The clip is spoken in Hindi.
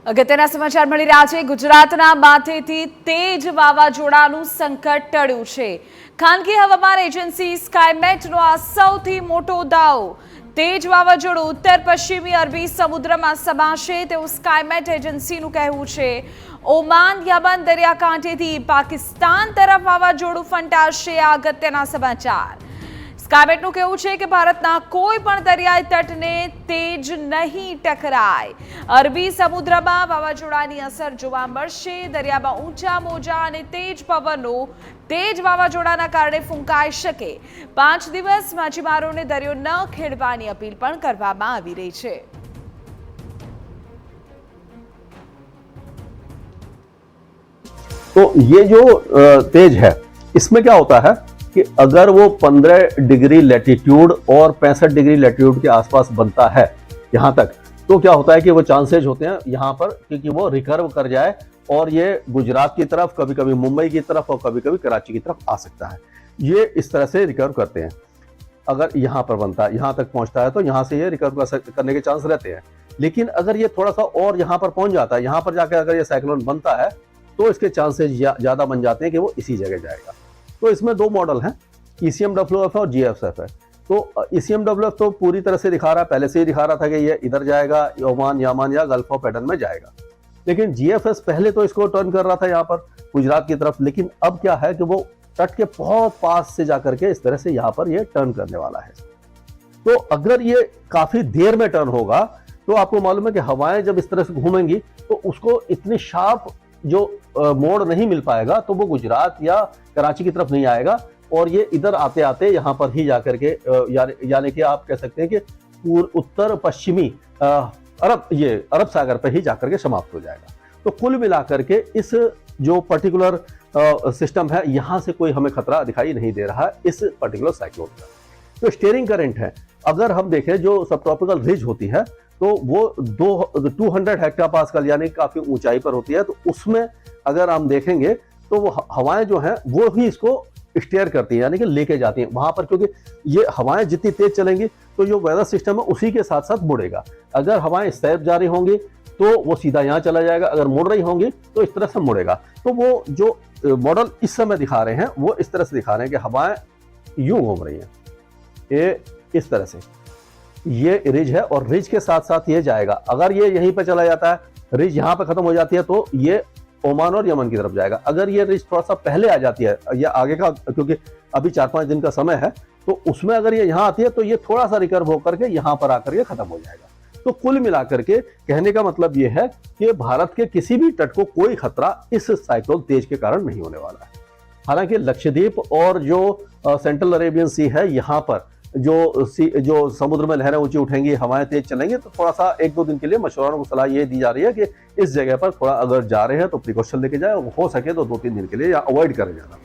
અગત્યના સમાચાર મળી રહ્યા છે। ગુજરાતના માથેથી તેજ વાવાઝોડાનું સંકટ ટળ્યું છે। ખાનગી હવામાન એજન્સી સ્કાયમેટનો આ સૌથી મોટો દાવો। તેજ વાવાઝોડું ઉત્તર પશ્ચિમી અરબી સમુદ્રમાં સમાશે તેવું સ્કાયમેટ એજન્સીનું કહેવું છે। ઓમાન યમન દરિયાકાંઠેથી પાકિસ્તાન તરફ વાવાઝોડું ફંટાશે। આ અગત્યના સમાચાર। સ્કાયમેટનું કહેવું છે કે ભારતના કોઈ પણ દરિયાઈ તટને તેજ નહીં ટકરાય। અરબી સમુદ્રમાં વાવાઝોડાની અસર જોવા મળશે। દરિયામાં ઊંચા મોજા અને તેજ પવનો તેજ વાવાઝોડાના કારણે ફૂંકાઈ શકે। 5 દિવસ માછીમારોને દરિયો ન ખેડવાની અપીલ પણ કરવામાં આવી રહી છે। तो ये जो तेज है, इसमें क्या होता है कि अगर वो 15 डिग्री लैटिट्यूड और 65 डिग्री लैटिट्यूड के आसपास बनता है यहाँ तक, तो क्या होता है कि वो चांसेज होते हैं यहाँ पर क्योंकि वो रिकर्व कर जाए और ये गुजरात की तरफ, कभी कभी मुंबई की तरफ और कभी कभी कराची की तरफ आ सकता है। ये इस तरह से रिकर्व करते हैं। अगर यहाँ पर बनता है, यहाँ तक पहुँचता है, तो यहाँ से ये रिकर्व करने के चांस रहते हैं। लेकिन अगर ये थोड़ा सा और यहाँ पर पहुँच जाता है, यहाँ पर जाकर अगर ये साइक्लोन बनता है तो इसके चांसेस ज़्यादा बन जाते हैं कि वो इसी जगह जाएगा। तो इसमें दो मॉडल हैं, ECMWF और GFF है। तो ECMWF तो पूरी तरह से दिखा रहा है, पहले से ही दिखा रहा था कि ये इधर जाएगा, ओमान यामान या गल्फ ऑफ एडन में जाएगा। लेकिन GFS पहले तो इसको टर्न कर रहा था यहाँ पर गुजरात की तरफ, लेकिन अब क्या है कि वो तट के बहुत पास से जाकर के इस तरह से यहाँ पर ये टर्न करने वाला है। तो अगर ये काफी देर में टर्न होगा तो आपको मालूम है कि हवाएं जब इस तरह से घूमेंगी तो उसको इतनी शार्प जो मोड़ नहीं मिल पाएगा, तो वो गुजरात या कराची की तरफ नहीं आएगा और ये इधर आते आते यहाँ पर ही जाकर के यानी कि आप कह सकते हैं कि उत्तर पश्चिमी अरब सागर पर ही जाकर के समाप्त हो जाएगा। तो कुल मिलाकर के इस जो पर्टिकुलर सिस्टम है, यहाँ से कोई हमें खतरा दिखाई नहीं दे रहा है इस पर्टिकुलर साइक्लोन का। तो स्टीयरिंग करंट है, अगर हम देखें जो सब ट्रॉपिकल रिज होती है तो वो 200 हेक्टापास्कल यानी काफी ऊंचाई पर होती है। तो उसमें अगर हम देखेंगे तो वो हवाएं जो हैं वो ही इसको स्टीयर करती हैं, यानी कि लेके जाती हैं वहां पर, क्योंकि ये हवाएं जितनी तेज चलेंगी तो जो वेदर सिस्टम है उसी के साथ साथ मुड़ेगा। अगर हवाएं इस तरफ जा रही होंगी तो वो सीधा यहाँ चला जाएगा, अगर मुड़ रही होंगी तो इस तरह से मुड़ेगा। तो वो जो मॉडल इस समय दिखा रहे हैं वो इस तरह से दिखा रहे हैं कि हवाएं यूं घूम रही हैं, ये इस तरह से, ये रिज है और रिज के साथ साथ ये जाएगा। अगर ये यहीं पर चला जाता है, रिज यहाँ पर खत्म हो जाती है तो ये ओमान और यमन की तरफ जाएगा। अगर ये रिज थोड़ा सा पहले आ जाती है या आगे का, क्योंकि अभी 4-5 दिन का समय है, तो उसमें अगर ये यहाँ आती है तो ये थोड़ा सा रिकर्व होकर के यहाँ पर आकर के खत्म हो जाएगा। तो कुल मिलाकर के कहने का मतलब ये है कि भारत के किसी भी तट को कोई खतरा इस साइक्लोन तेज के कारण नहीं होने वाला है। हालांकि लक्षद्वीप और जो सेंट्रल अरेबियन सी है, यहाँ पर जो समुद्र में लहरें ऊंची उठेंगी, हवाएं तेज चलेंगी, तो थोड़ा सा 1-2 दिन के लिए मछुआरों को सलाह ये दी जा रही है कि इस जगह पर थोड़ा अगर जा रहे हैं तो प्रिकॉशन लेके जाए, हो सके तो 2-3 दिन के लिए या अवॉइड करें जाना।